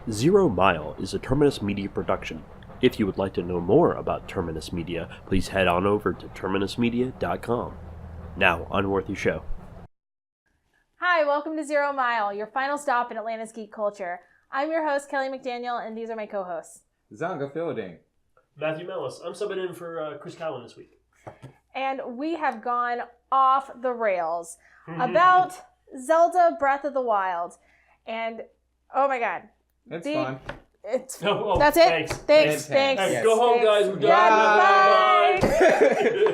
Zero Mile is a Terminus Media production. If you would like to know more about Terminus Media, please head on over to terminusmedia.com. Now, on with your show. Hi, welcome to Zero Mile, your final stop in Atlanta's geek culture. I'm your host, Kelly McDaniel, and these are my co-hosts. Zonga Fielding. Matthew Mellis. I'm subbing in for Chris Cowan this week. And we have gone off the rails about Zelda Breath of the Wild. And, oh my god. It's fun. That's it? Thanks. Hey, Yes. go home, guys. We're done. Bye.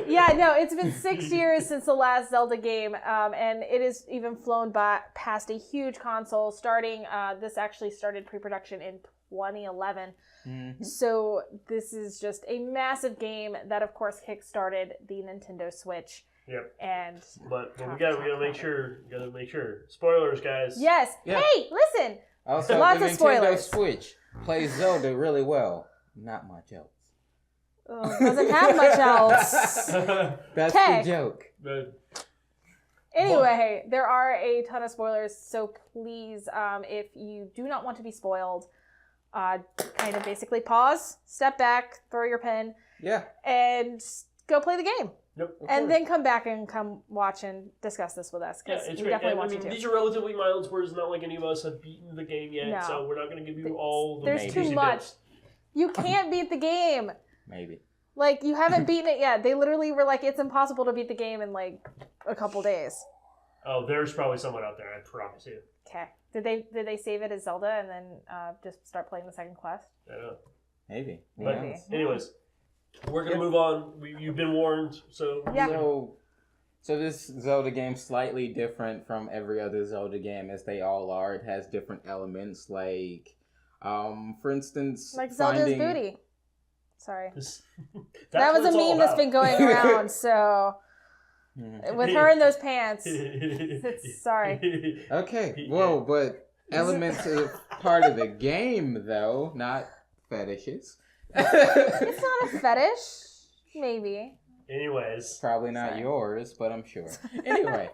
Yeah, no, it's been 6 years since the last Zelda game, and it has even flown past a huge console. This actually started pre-production in 2011. Mm-hmm. So this is just a massive game that, of course, kickstarted the Nintendo Switch. Yep. But we gotta make sure. Spoilers, guys. Yes. Yeah. Hey, listen. Also, Lots the of Nintendo spoilers. Switch plays Zelda really well. Not much else. Doesn't have much else. That's Okay. the joke. Anyway, there are a ton of spoilers, so please, if you do not want to be spoiled, kind of basically pause, step back, throw your pen, and go play the game. Yep. And then come back and come watch and discuss this with us, because we definitely want you to. These are relatively mild spoilers. Not like any of us have beaten the game yet, so we're not going to give you all the There's too much. bits. You can't beat the game. Maybe. Like, you haven't beaten it yet. They literally were like, it's impossible to beat the game in, like, a couple days. Oh, there's probably someone out there, I promise you. Okay. Did they save it as Zelda and then just start playing the second quest? I don't know. Maybe. But anyways, we're going to move on. You've been warned, so... Yeah. So this Zelda game's slightly different from every other Zelda game, as they all are. It has different elements, like, for instance... Like Zelda's booty. Sorry. That was a meme that's been going around, so... With her in those pants. Sorry. Okay, well, but elements are part of the game, though, not fetishes. It's not a fetish. Maybe. Anyways. Probably not yours, but I'm sure. Anyway.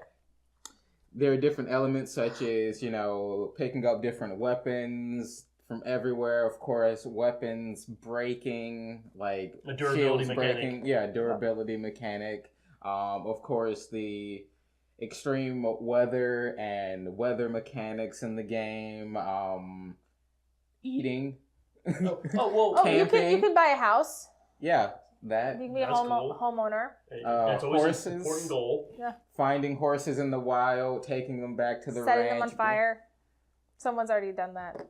There are different elements such as, picking up different weapons from everywhere. Of course, weapons breaking, like a durability shields mechanic. breaking. Yeah, durability mechanic. Of course, the extreme weather and weather mechanics in the game. Eating. You can buy a house. Yeah, that. You can be a homeowner. That's always horses, an important goal. Yeah. Finding horses in the wild, taking them back to the Setting ranch. them on fire. Someone's already done that.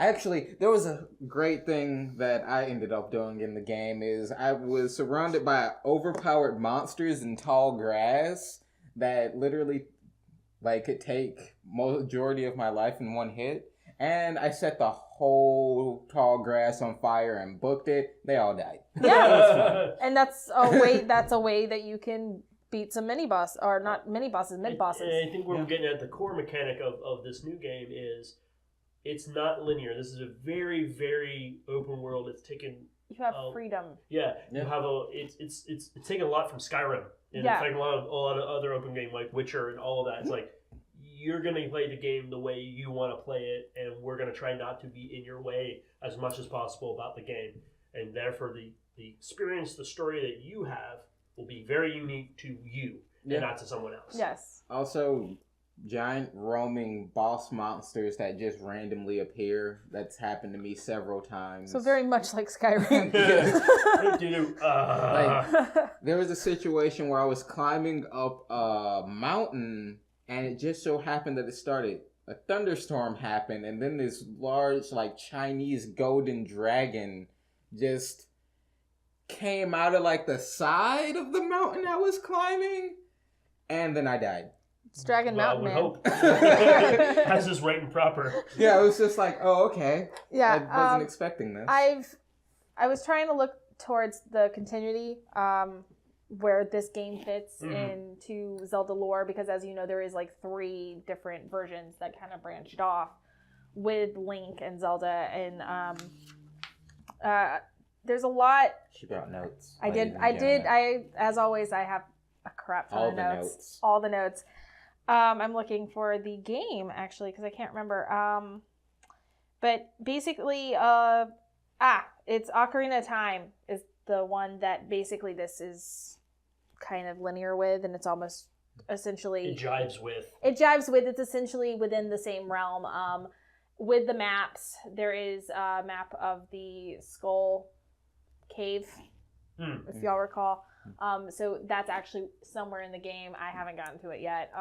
Actually, there was a great thing that I ended up doing in the game is I was surrounded by overpowered monsters in tall grass that literally could take majority of my life in one hit. And I set the whole tall grass on fire and booked it. They all died. Yeah. And that's a way that you can beat some mini-boss, or not mini-bosses, mid-bosses. I think we're getting at the core mechanic of this new game is it's not linear. This is a very, very open world. It's taken... You have freedom. Yeah. You have it's taken a lot from Skyrim. And it's taken a lot of other open game like Witcher and all of that. It's like, you're going to play the game the way you want to play it, and we're going to try not to be in your way as much as possible about the game. And therefore, the experience, the story that you have will be very unique to you and not to someone else. Yes. Also, giant roaming boss monsters that just randomly appear. That's happened to me several times. So very much like Skyrim. There was a situation where I was climbing up a mountain, and it just so happened that a thunderstorm happened, and then this large, Chinese golden dragon just came out of the side of the mountain I was climbing, and then I died. It's Dragon Mountain Man. Hope. That's just right and proper. Yeah, it was just like, oh, okay. Yeah, I wasn't expecting this. I was trying to look towards the continuity where this game fits into Zelda lore, because as you know, there is 3 different versions that kind of branched off with Link and Zelda, and there's a lot. She brought notes. As always, I have a crap ton of notes. All the notes. I'm looking for the game, actually, because I can't remember. But basically, it's Ocarina of Time is the one that basically this is kind of linear with, and it's almost essentially... It jives with. It's essentially within the same realm. With the maps, there is a map of the Skull Cave, if y'all recall. So that's actually somewhere in the game. I haven't gotten to it yet.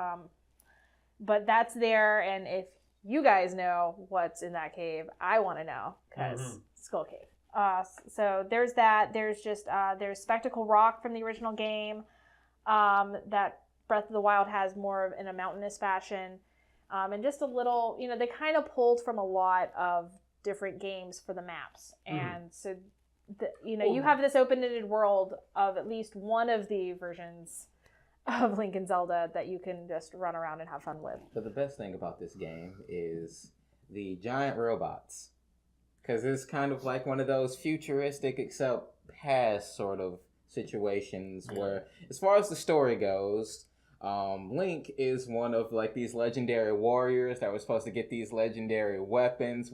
But that's there, and if you guys know what's in that cave, I want to know, because Skull Cave. So there's that. There's there's Spectacle Rock from the original game that Breath of the Wild has more of in a mountainous fashion. And just a little, they kind of pulled from a lot of different games for the maps. And so, you have this open-ended world of at least one of the versions of Link and Zelda that you can just run around and have fun with. But the best thing about this game is the giant robots. Because it's kind of like one of those futuristic except past sort of situations where, as far as the story goes, Link is one of like these legendary warriors that were supposed to get these legendary weapons,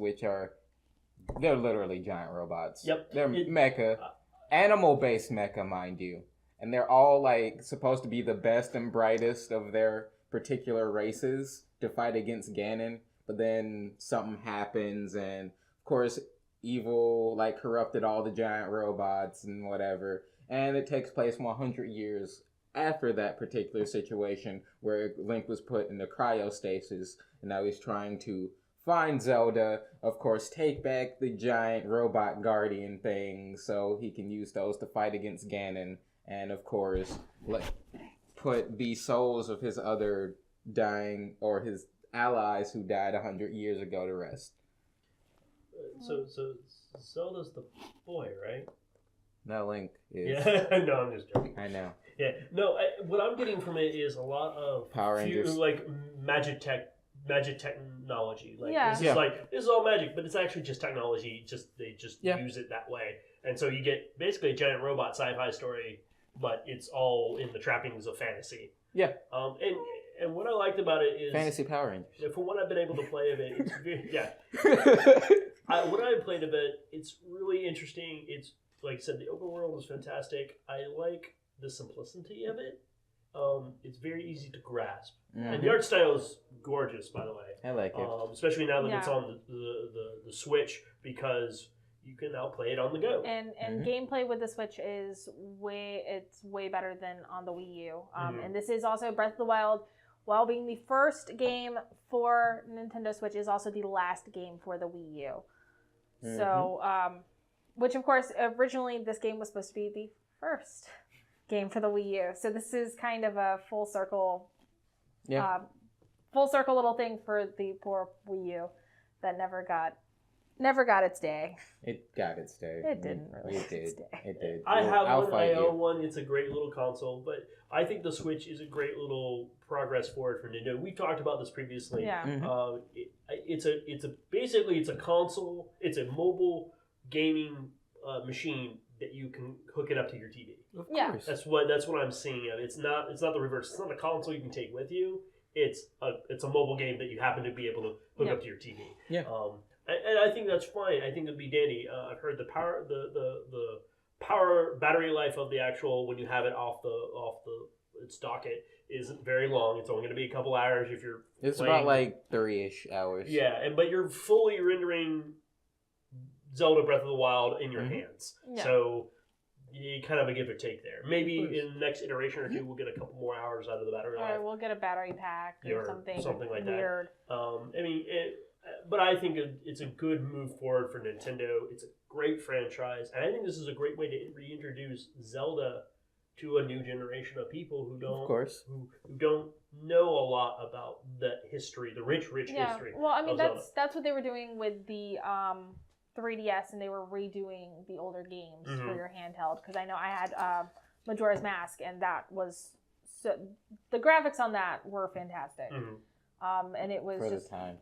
they're literally giant robots. Yep. They're mecha, animal-based mecha, mind you. And they're all like supposed to be the best and brightest of their particular races to fight against Ganon. But then something happens, and of course evil like corrupted all the giant robots and whatever. And it takes place 100 years after that particular situation where Link was put into cryostasis, and now he's trying to find Zelda, of course, take back the giant robot guardian thing so he can use those to fight against Ganon, and of course, put the souls of his other dying, or his allies who died 100 years ago to rest. So Zelda's the boy, right? No, Link is. Yeah, no, I'm just joking. I know. Yeah, no. What I'm getting from it is a lot of Power Rangers, like magic technology. Like Yeah. this is all magic, but it's actually just technology. They use it that way, and so you get basically a giant robot sci-fi story, but it's all in the trappings of fantasy. Yeah. And what I liked about it is fantasy Power Rangers. From what I've been able to play of it, what I've played of it, it's really interesting. It's like I said, the open world is fantastic. I like the simplicity of it. It's very easy to grasp, and the art style is gorgeous, by the way. I like it, especially now that it's on the Switch, because you can now play it on the go. And gameplay with the Switch is way better than on the Wii U. And this is also Breath of the Wild. While being the first game for Nintendo Switch, is also the last game for the Wii U. So, which of course, originally this game was supposed to be the first game for the Wii U. So this is kind of a full circle little thing for the poor Wii U that never got its day. It got its day. It didn't really. It did. I have one. I own one. It's a great little console, but I think the Switch is a great little progress forward for Nintendo. We talked about this previously. Yeah. It's a console. It's a mobile gaming machine that you can hook it up to your TV. Of course. That's what I'm seeing of it. It's not the reverse. It's not a console you can take with you. It's a mobile game that you happen to be able to hook up to your TV. Yeah. And I think that's fine. I think it'd be dandy. I've heard the power battery life of the actual, when you have it off its docket, isn't very long. It's only going to be a couple hours if you're. It's playing. about like 3-ish hours. Yeah, but you're fully rendering Zelda Breath of the Wild in your hands. Yeah. So you kind of a give or take there. Maybe in the next iteration or two, we'll get a couple more hours out of the battery life. Or we'll get a battery pack or something like weird. But I think it's a good move forward for Nintendo. It's a great franchise, and I think this is a great way to reintroduce Zelda to a new generation of people who don't, who don't know a lot about the history, the rich history. Well, I mean that's what they were doing with the 3DS, and they were redoing the older games for your handheld. Because I know I had Majora's Mask, and that was the graphics on that were fantastic. And it was for just the time.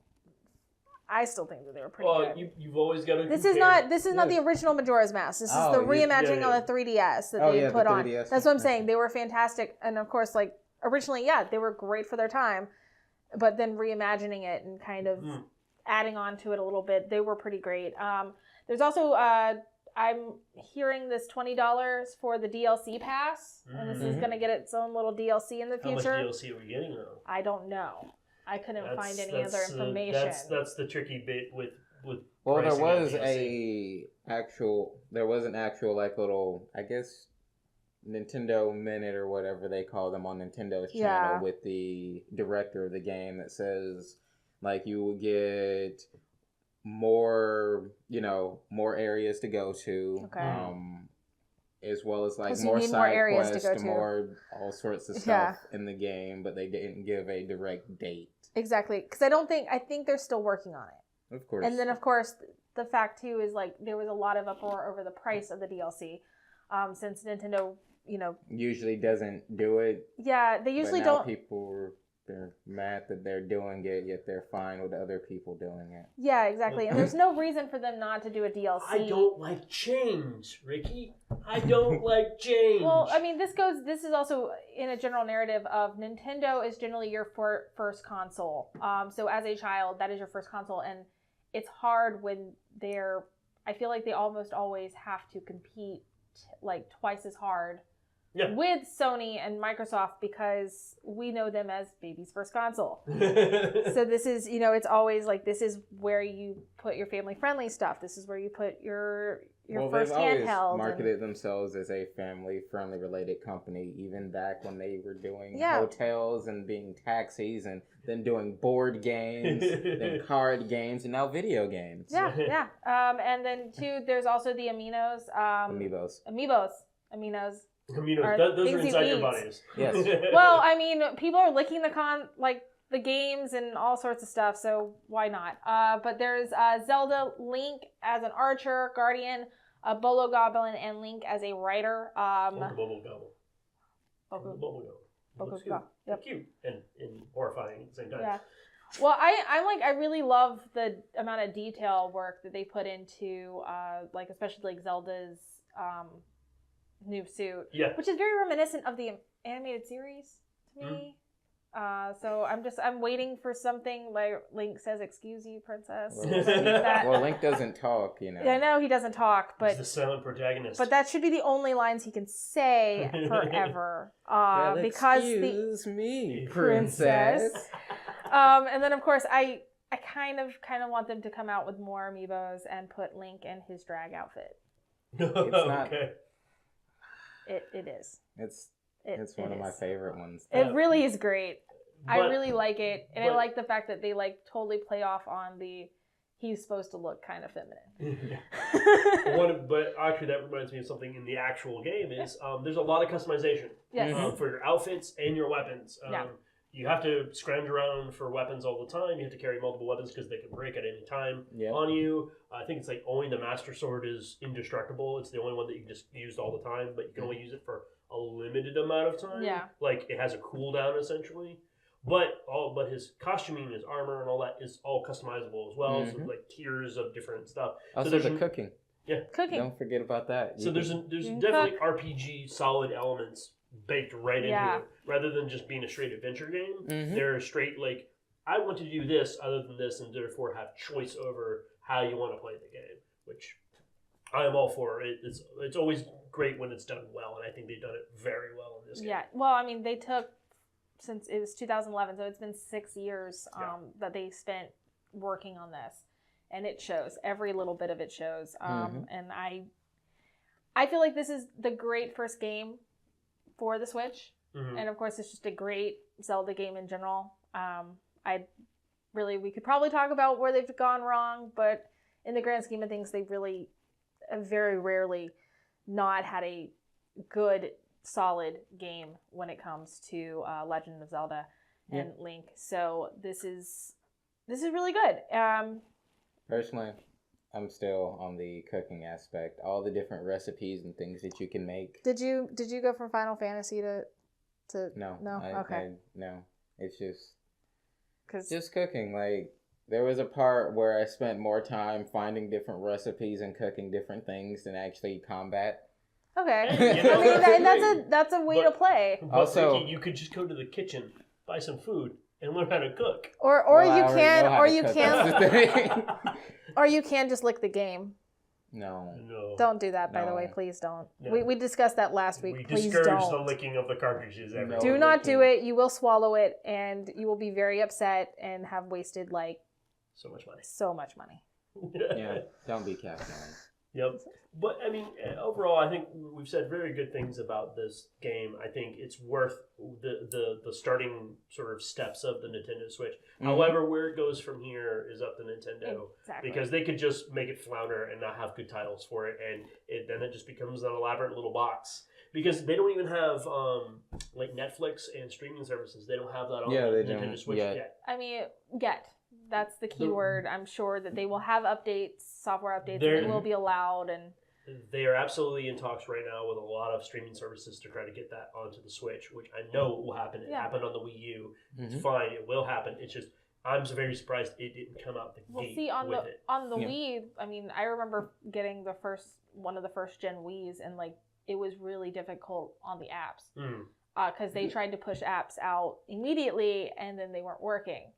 I still think that they were pretty good. You've always got to. This is not the original Majora's Mask. This is the reimagining on the 3DS that they put on. That's what I'm saying. They were fantastic, and of course, like originally, they were great for their time, but then reimagining it and kind of adding on to it a little bit. They were pretty great. There's also I'm hearing this $20 for the DLC pass, and this is going to get its own little DLC in the future. How much DLC are we getting though? I don't know. I couldn't find any other information. That's the tricky bit with. Well, there was an actual like little, I guess, Nintendo Minute or whatever they call them on Nintendo's channel with the director of the game that says like you will get more areas to go to. Okay. As well as like more side quests and more all sorts of stuff in the game, but they didn't give a direct date. Exactly, because I think they're still working on it. Of course. And then of course the fact too is like there was a lot of uproar over the price of the DLC, since Nintendo, usually doesn't do it. Yeah, they usually don't. They're mad that they're doing it, yet they're fine with other people doing it. Yeah, exactly. And there's no reason for them not to do a DLC. I don't like change, Ricky. I don't like change. Well, I mean, this is also in a general narrative of Nintendo is generally your first console. So as a child, that is your first console. And it's hard when I feel like they almost always have to compete like twice as hard with Sony and Microsoft because we know them as baby's first console. So this is, it's always like this is where you put your family-friendly stuff. This is where you put your first handheld. They've always marketed themselves as a family-friendly related company, even back when they were doing hotels and being taxis and then doing board games, then card games, and now video games. Yeah. And then too, there's also the Aminos. Aminos. Those are inside your bodies. Yes. Well, I mean, people are licking the games and all sorts of stuff, so why not? But there's Zelda, Link as an archer, guardian, a Bolo Goblin, and Link as a rider. Bolo Goblin. Looks cute. Yep. Cute and horrifying at the same time. Yeah. Well, I really love the amount of detail work that they put into especially like Zelda's new suit, which is very reminiscent of the animated series to me. So I'm waiting for something like Link says, "Excuse you, princess." Well, Link doesn't talk, Yeah, I know he doesn't talk, but he's the silent protagonist. But that should be the only lines he can say forever. Because excuse me, princess. And then of course I kind of want them to come out with more amiibos and put Link in his drag outfit. It's not. Okay. It is. It's one of my favorite ones. It really is great. I really like it, and I like the fact that they totally play off on he's supposed to look kind of feminine. But actually, that reminds me of something in the actual game. Is there's a lot of customization for your outfits and your weapons. You have to scrounge around for weapons all the time. You have to carry multiple weapons because they can break at any time on you. I think it's like only the Master Sword is indestructible. It's the only one that you can just use all the time, but you can only use it for a limited amount of time. Yeah. Like it has a cooldown essentially. But his costuming, his armor, and all that is all customizable as well. So like tiers of different stuff. Also the cooking. Yeah. Cooking. Don't forget about that. So there's definitely RPG solid elements baked right into it, rather than just being a straight adventure game. They're straight like, I want to do this other than this, and therefore have choice over how you want to play the game, which I am all for. It's always great when it's done well, and I think they've done it very well in this game. Yeah, well, I mean, they took, since it was 2011, so it's been 6 years that they spent working on this, and it shows. Every little bit of it shows. And I feel like this is the great first game for the Switch, and of course it's just a great Zelda game in general. We could probably talk about where they've gone wrong, but in the grand scheme of things, they've really very rarely not had a good solid game when it comes to Legend of Zelda and Link. So this is really good. Personally, I'm still on the cooking aspect. All the different recipes and things that you can make. Did you go from Final Fantasy to No. Okay. No. It's just cooking. Like there was a part where I spent more time finding different recipes and cooking different things than actually combat. Okay. I mean, and that's a way to play. Also, Ricky, you could just go to the kitchen, buy some food, and learn how to cook. Or Well, you I already can, know how or to you cook, can, that's the thing. or you can just lick the game. No. Don't do that, by the No. way. Please don't. No. We discussed that last week. We Please discourage don't. the licking of the cartridges. Everyone. Do not do it. You will swallow it, and you will be very upset and have wasted so much money. so much money. Yeah, don't be Capcom. Yep. But I mean, overall, I think we've said very good things about this game. I think it's worth the starting sort of steps of the Nintendo Switch. Mm-hmm. However, where it goes from here is up to Nintendo, Exactly. because they could just make it flounder and not have good titles for it, and then it just becomes an elaborate little box. Because they don't even have like Netflix and streaming services. They don't have that on the Nintendo Switch yet. I mean, that's the key word. I'm sure that they will have updates, software updates, and it will be allowed. And they are absolutely in talks right now with a lot of streaming services to try to get that onto the Switch, which I know will happen. It happened on the Wii U. It's fine. It will happen. It's just I'm very surprised it didn't come out the gate with it. On the Wii, I mean, I remember getting one of the first gen Wiis, and it was really difficult on the apps because they tried to push apps out immediately, and then they weren't working.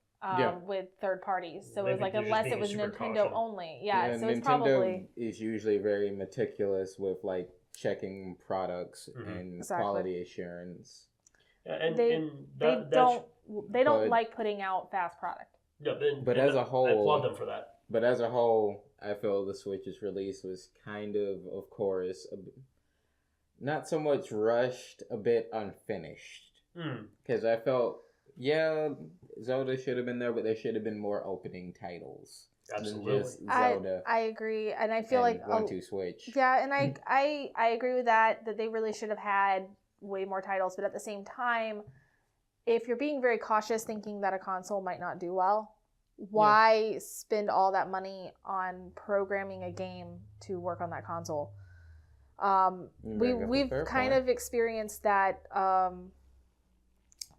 With third parties, so it was unless it was Nintendo only, so Nintendo it's probably is usually very meticulous with checking products and quality assurance. And they don't like putting out fast product. Yeah, but as a whole, I applaud them for that. But as a whole, I feel the Switch's release was kind of course, not so much rushed, a bit unfinished. Because I felt. Yeah, Zelda should have been there, but there should have been more opening titles than just Zelda. I agree, and I feel like 1-2 Switch. Yeah, and I agree with that they really should have had way more titles, but at the same time, if you're being very cautious, thinking that a console might not do well, why spend all that money on programming a game to work on that console? We've kind of experienced that.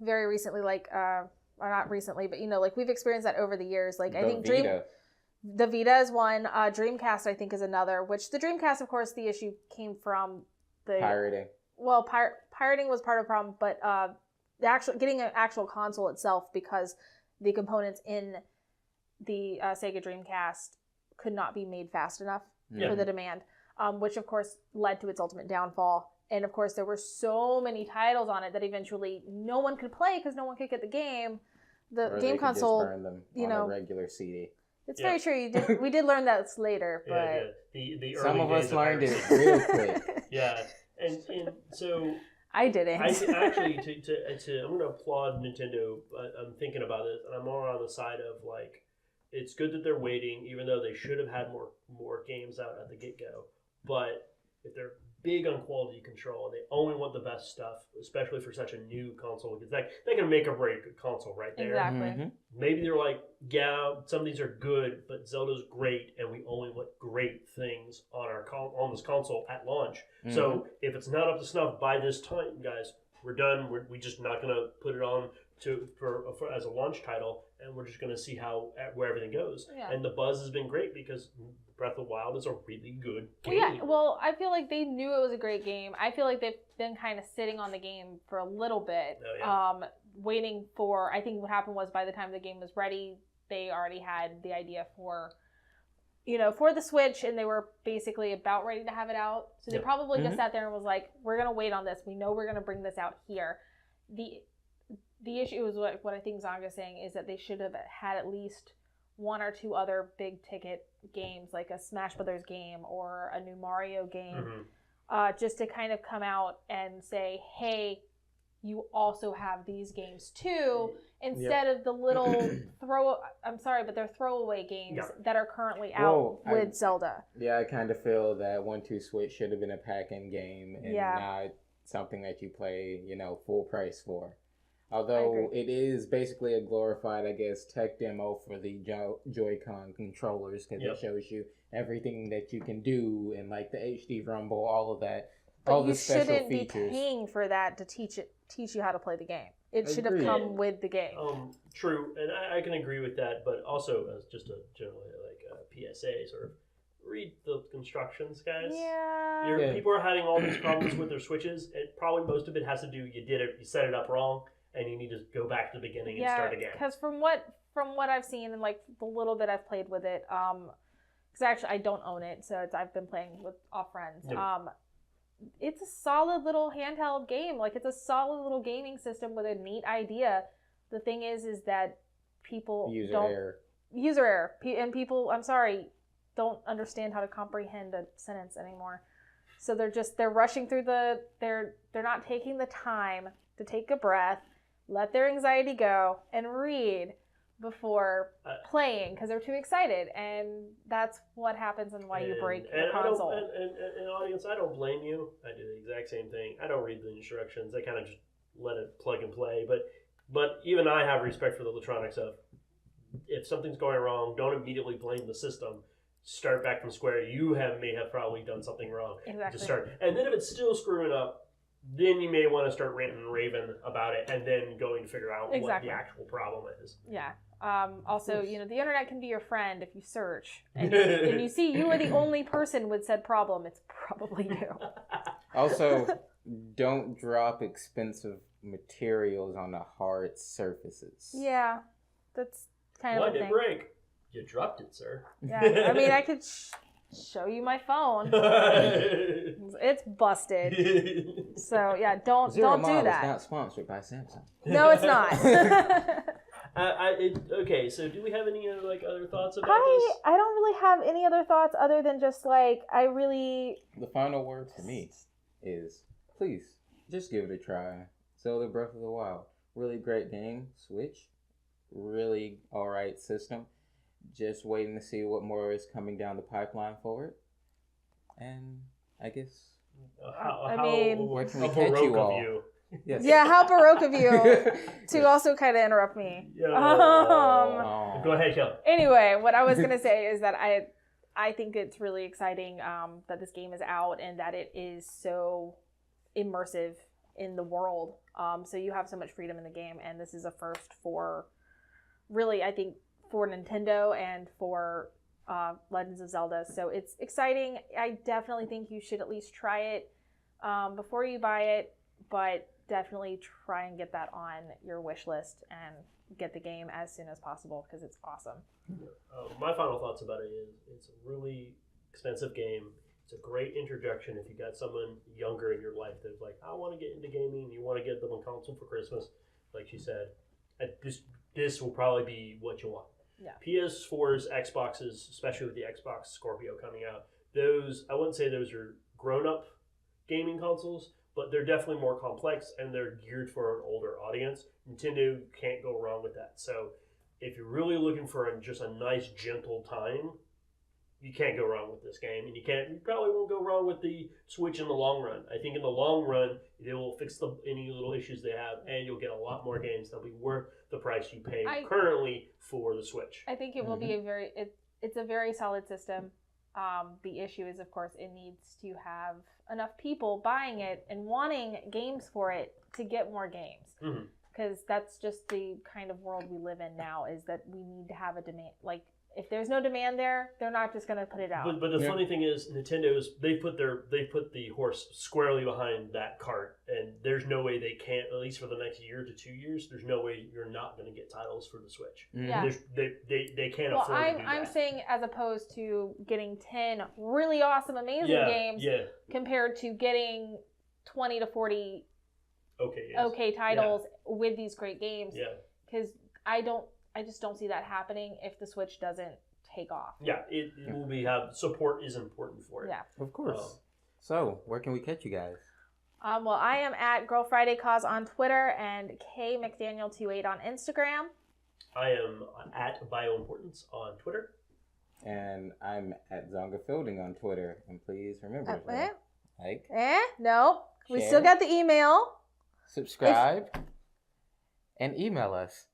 Very recently, or not recently, but we've experienced that over the years. I think the Vita is one. Dreamcast, I think, is another. Which the Dreamcast, of course, the issue came from the pirating. Well, pirating was part of the problem, but getting an actual console itself, because the components in the Sega Dreamcast could not be made fast enough for the demand, which of course led to its ultimate downfall. And of course, there were so many titles on it that eventually no one could play because no one could get the game. The game console, just burn them on a regular CD. It's very true. We did learn that later, but the some of us learned it real quick. And so I didn't. Actually, I'm going to applaud Nintendo. I'm thinking about it, and I'm more on the side of it's good that they're waiting, even though they should have had more games out at the get-go. But if they're big on quality control, and they only want the best stuff, especially for such a new console, because they can make or break a console right there. Exactly. Maybe they're some of these are good, but Zelda's great, and we only want great things on this console at launch. So if it's not up to snuff by this time, guys, we're done. We're just not going to put it on for as a launch title, and we're just going to see where everything goes. Yeah. And the buzz has been great because Breath of the Wild is a really good game. Well, well, I feel like they knew it was a great game. I feel like they've been kind of sitting on the game for a little bit, waiting for. I think what happened was by the time the game was ready, they already had the idea for the Switch, and they were basically about ready to have it out. So they probably just sat there and was like, "We're gonna wait on this. We know we're gonna bring this out here." The issue is what I think Zonga's saying is that they should have had at least one or two other big ticket games, like a Smash Brothers game or a new Mario game, just to kind of come out and say, hey, you also have these games too, instead of the little they're throwaway games that are currently out with Zelda. Yeah, I kind of feel that 1-2 Switch should have been a pack-in game and not something that you play, full price for. Although it is basically a glorified, I guess, tech demo for the Joy-Con controllers, because it shows you everything that you can do and the HD rumble, all of that, all the special features. But you shouldn't be paying for that to teach you how to play the game. It should have come with the game. True, and I can agree with that, but also as just a generally PSA, sort of read the instructions, guys. Yeah. People are having all these problems with their Switches, and probably most of it has to do you set it up wrong. and you need to go back to the beginning and start again. Because from what I've seen and like the little bit I've played with it, because actually I don't own it, so I've been playing with off friends. Yeah. It's a solid little handheld game. Like it's a solid little gaming system with a neat idea. The thing is that people user error, and people, I'm sorry, don't understand how to comprehend a sentence anymore. So they're rushing through they're not taking the time to take a breath, let their anxiety go, and read before playing because they're too excited, and that's what happens and why you break the console. And audience, I don't blame you. I do the exact same thing. I don't read the instructions. I kind of just let it plug and play. But even I have respect for the electronics of, if something's going wrong, don't immediately blame the system. Start back from square. You may have probably done something wrong. Exactly. To start, and then if it's still screwing up, then you may want to start ranting and raving about it, and then going to figure out what the actual problem is. Yeah. Also, the internet can be your friend if you search and you see you are the only person with said problem. It's probably you. Also, don't drop expensive materials on the hard surfaces. Yeah, that's kind Why of a did thing. it break? You dropped it, sir. Yeah, I mean, I could show you my phone. It's busted. So yeah, don't do that. Is not sponsored by Samsung. No, it's not. Okay, so do we have any other thoughts about this? I don't really have any other thoughts other than just the final word to me is, please just give it a try. Zelda Breath of the Wild, really great game. Switch, really alright system. Just waiting to see what more is coming down the pipeline for it. And I guess where can we catch you all? Yes. Yeah, how baroque of you to also kind of interrupt me. Go ahead, Kel. Anyway, what I was going to say is that I think it's really exciting that this game is out and that it is so immersive in the world. So you have so much freedom in the game, and this is a first for really, I think, for Nintendo and for Legends of Zelda. So it's exciting. I definitely think you should at least try it before you buy it, but definitely try and get that on your wish list and get the game as soon as possible because it's awesome. My final thoughts about it is it's a really expensive game. It's a great introduction if you got someone younger in your life that's like, I want to get into gaming, and you want to get them a console for Christmas, like she said. This will probably be what you want. Yeah. PS4s, Xboxes, especially with the Xbox Scorpio coming out, those, I wouldn't say those are grown-up gaming consoles, but they're definitely more complex and they're geared for an older audience. Nintendo can't go wrong with that. So if you're really looking for just a nice, gentle time, you can't go wrong with this game, and you probably won't go wrong with the Switch in the long run. I think in the long run, they will fix any little issues they have, and you'll get a lot more games that'll be worth the price you pay currently for the Switch. I think it will be it's a very solid system. The issue is, of course, it needs to have enough people buying it and wanting games for it to get more games. Because that's just the kind of world we live in now, is that we need to have a demand. Like, if there's no demand there, they're not just going to put it out. But the funny thing is, they put the horse squarely behind that cart, and there's no way they can't. At least for the next year to 2 years, there's no way you're not going to get titles for the Switch. Yeah. They can't afford to do that. I'm saying as opposed to getting 10 really awesome, amazing games compared to getting 20 to 40 okay titles with these great games. Yeah. Because I just don't see that happening if the Switch doesn't take off. Yeah, it will support is important for it. Yeah, of course. So, where can we catch you guys? Well, I am at Girl Friday Cause on Twitter and KMcDaniel28 on Instagram. I am at Bioimportance on Twitter. And I'm at Zonga Fielding on Twitter. And please remember, no, we still got the email. Subscribe and email us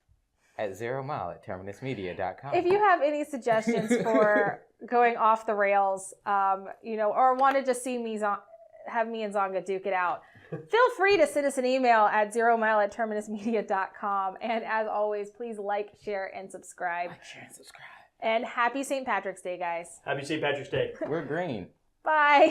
at 0mile@terminusmedia.com. If you have any suggestions for going off the rails, or want to just see have me and Zonga duke it out, feel free to send us an email at 0mile@terminusmedia.com. And as always, please like, share, and subscribe. And happy St. Patrick's Day, guys. Happy St. Patrick's Day. We're green. Bye.